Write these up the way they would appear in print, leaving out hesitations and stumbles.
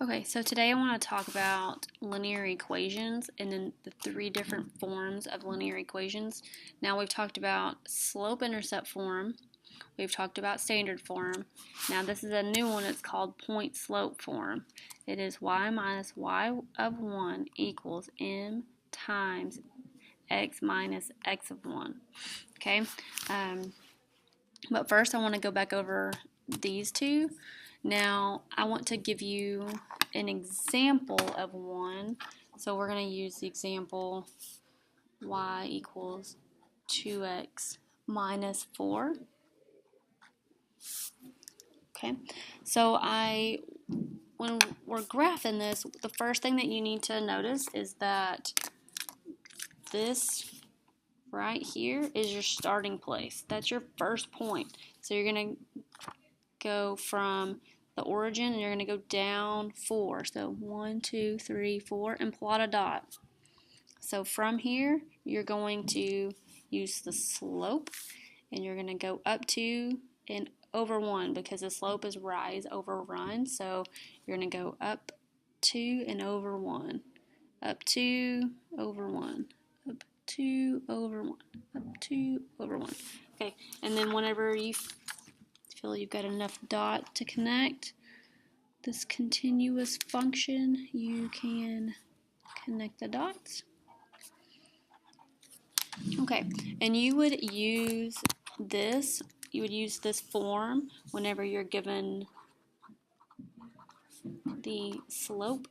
Okay, so today I want to talk about linear equations and then the three different forms of linear equations. Now we've talked about slope-intercept form, we've talked about standard form. Now this is a new one, it's called point-slope form. It is y minus y of 1 equals m times x minus x of 1. Okay, but first I want to go back over these two. Now I want to give you an example of one. So we're going to use the example y equals 2x minus 4. Okay, so when we're graphing this, the first thing that you need to notice is that this right here is your starting place. That's your first point. So you're going to go from the origin and you're going to go down 4. So 1, 2, 3, 4 and plot a dot. So from here you're going to use the slope and you're going to go up 2 and over 1 because the slope is rise over run. So you're going to go up 2 and over 1. Up 2 over 1. Up 2 over 1. Up 2 over 1. Okay, and then whenever you feel you've got enough dot to connect this continuous function, you can connect the dots. Okay, and you would use this form whenever you're given the slope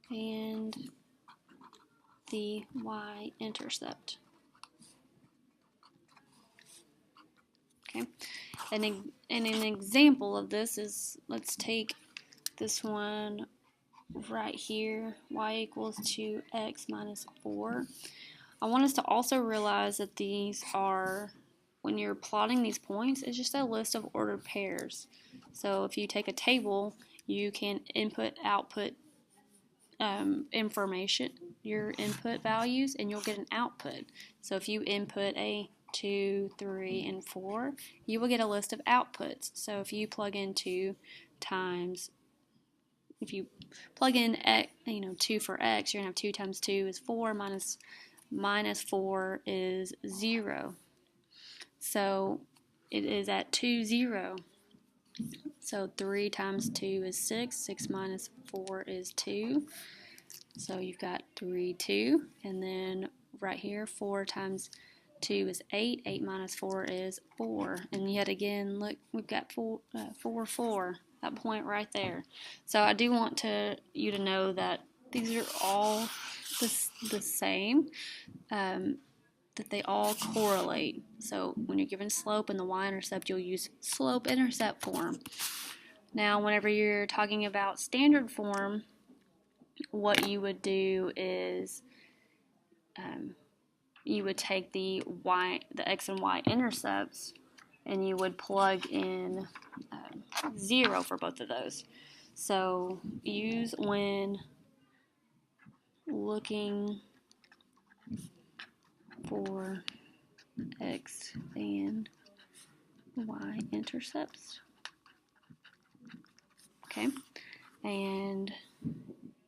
and the y-intercept. Okay, and an example of this is, let's take this one right here, y equals 2x minus 4. I want us to also realize that these are, when you're plotting these points, it's just a list of ordered pairs. So if you take a table, you can output information, your input values, and you'll get an output. So if you input a 2, 3, and 4, you will get a list of outputs. So if you plug in 2 times, if you plug in 2 for x, you're going to have 2 times 2 is 4, minus 4 is 0. So it is at 2, 0. So 3 times 2 is 6. 6 minus 4 is 2. So you've got 3, 2. And then right here, 4 times 2 is 8. 8 minus 4 is 4. And yet again, look, we've got 4, 4. That point right there. So I do want you to know that these are all the same, that they all correlate. So when you're given slope and the y-intercept, you'll use slope-intercept form. Now, whenever you're talking about standard form, what you would do is you would take the x and y intercepts, and you would plug in 0 for both of those. So use when looking for x and y intercepts. Okay, and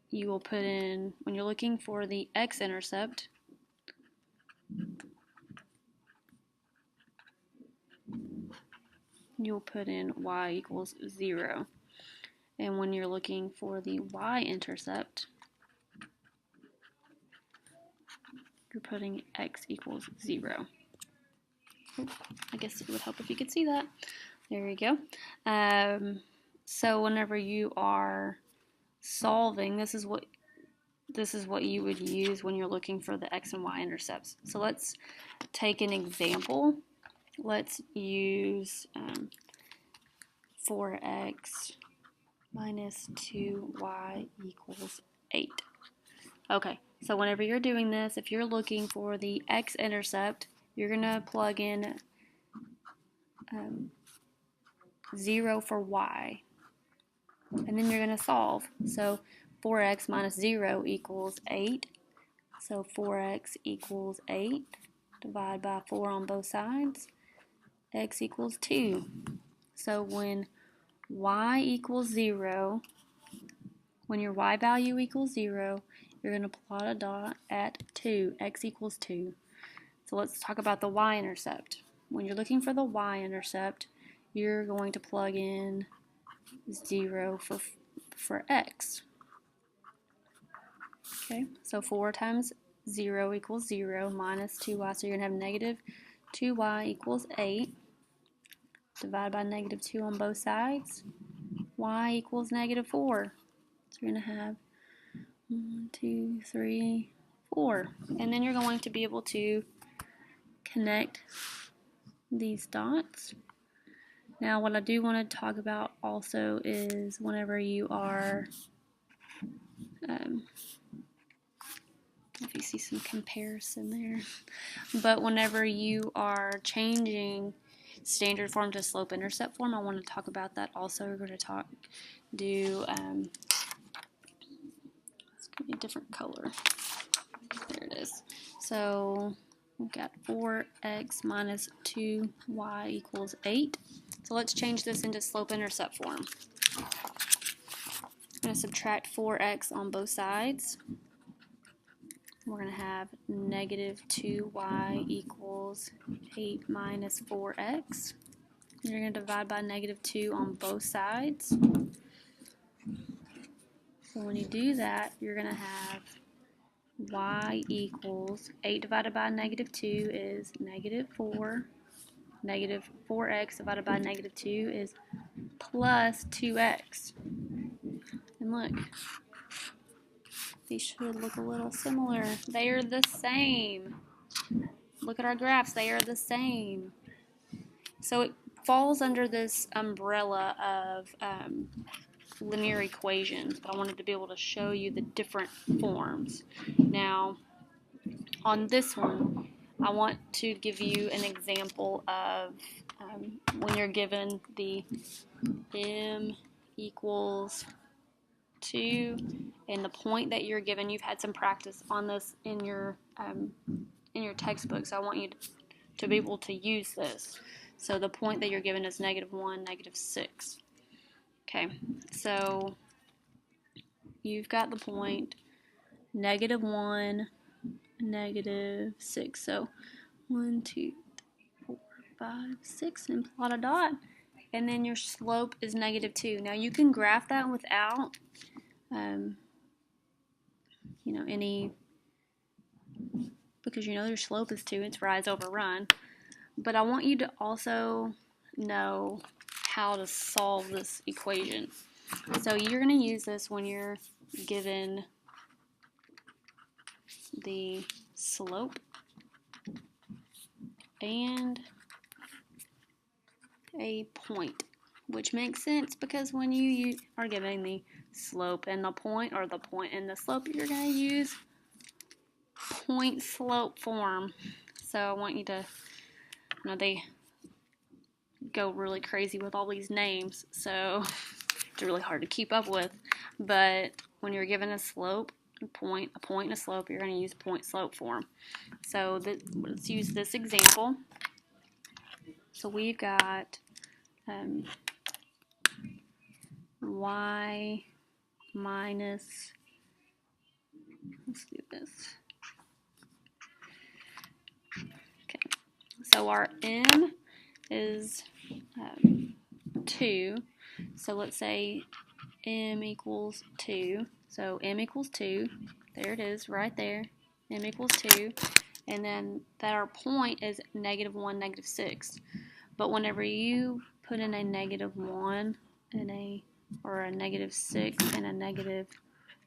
you will put in, when you're looking for the x-intercept, you'll put in y equals 0. And when you're looking for the y-intercept, you're putting x equals 0. Oops, I guess it would help if you could see that. There you go. So whenever you are solving, this is what you would use when you're looking for the x and y intercepts. So let's take an example. Let's use 4x minus 2y equals 8. Okay, so whenever you're doing this, if you're looking for the x-intercept, you're going to plug in 0 for y, and then you're going to solve. So 4x minus 0 equals 8. So 4x equals 8. Divide by 4 on both sides. X equals 2. So when y equals 0, when your y value equals 0, you're going to plot a dot at 2, x equals 2. So let's talk about the y-intercept. When you're looking for the y-intercept, you're going to plug in 0 for x. Okay, so 4 times 0 equals 0 minus 2y, so you're going to have negative 2y equals 8. Divide by negative 2 on both sides. Y equals negative 4. So you're going to have 1, 2, 3, 4. And then you're going to be able to connect these dots. Now what I do want to talk about also is whenever you are, if you see some comparison there, but whenever you are changing standard form to slope-intercept form, I want to talk about that also. We're going to do it's going to be a different color. There it is. So we've got 4x minus 2y equals 8. So let's change this into slope-intercept form. I'm going to subtract 4x on both sides. We're going to have negative 2y equals 8 minus 4x. You're going to divide by negative 2 on both sides. So when you do that, you're going to have y equals 8 divided by negative 2 is negative 4. Negative 4x divided by negative 2 is plus 2x. And look, these should look a little similar. They are the same. Look at our graphs. They are the same. So it falls under this umbrella of linear equations, but I wanted to be able to show you the different forms. Now, on this one, I want to give you an example of when you're given the m equals 2 and the point that you're given. You've had some practice on this in your textbook, so I want you to be able to use this. So the point that you're given is negative 1, negative 6. Okay, so you've got the point negative 1, negative 6. So 1, 2, 3, 4, 5, 6, and plot a dot. And then your slope is negative 2. Now you can graph that without any, because your slope is 2, it's rise over run. But I want you to also know how to solve this equation. So you're going to use this when you're given the slope and a point, which makes sense because when you are given the slope and the point, or the point and the slope, you're going to use point slope form. So I want you to, they go really crazy with all these names, so it's really hard to keep up with. But when you're given a slope, a point and a slope, you're going to use point slope form. So let's use this example. So we've got y minus, let's do this. Okay, so our m is 2. So let's say m equals 2. So m equals 2. There it is right there. M equals 2. And then that our point is negative 1, negative 6. But whenever you put in a negative 1 and or a negative 6 and a negative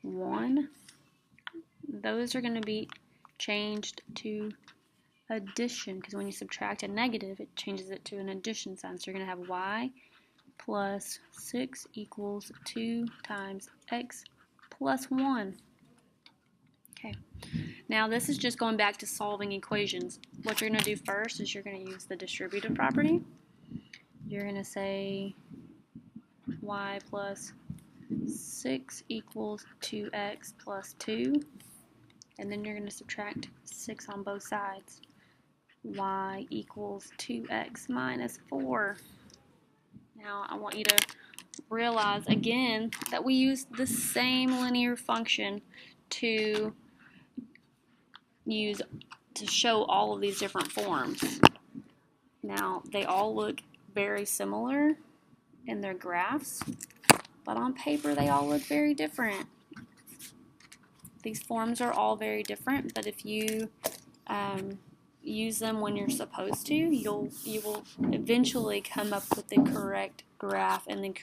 1, those are going to be changed to addition, because when you subtract a negative, it changes it to an addition sign. So you're going to have y plus 6 equals 2 times x plus 1. Okay, now this is just going back to solving equations. What you're going to do first is you're going to use the distributive property. You're going to say y plus 6 equals 2x plus 2, and then you're going to subtract 6 on both sides. Y equals 2x minus 4. Now I want you to realize again that we use the same linear function to show all of these different forms. Now, they all look very similar in their graphs, but on paper they all look very different. These forms are all very different, but if you use them when you're supposed to, you will eventually come up with the correct graph and the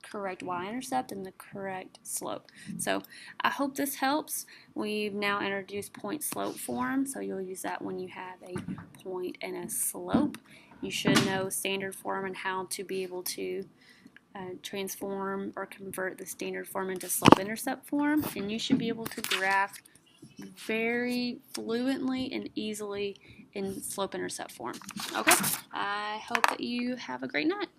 correct y-intercept and the correct slope. So I hope this helps. We've now introduced point-slope form, so you'll use that when you have a point and a slope. You should know standard form and how to be able to transform or convert the standard form into slope-intercept form, and you should be able to graph very fluently and easily in slope-intercept form. Okay, I hope that you have a great night.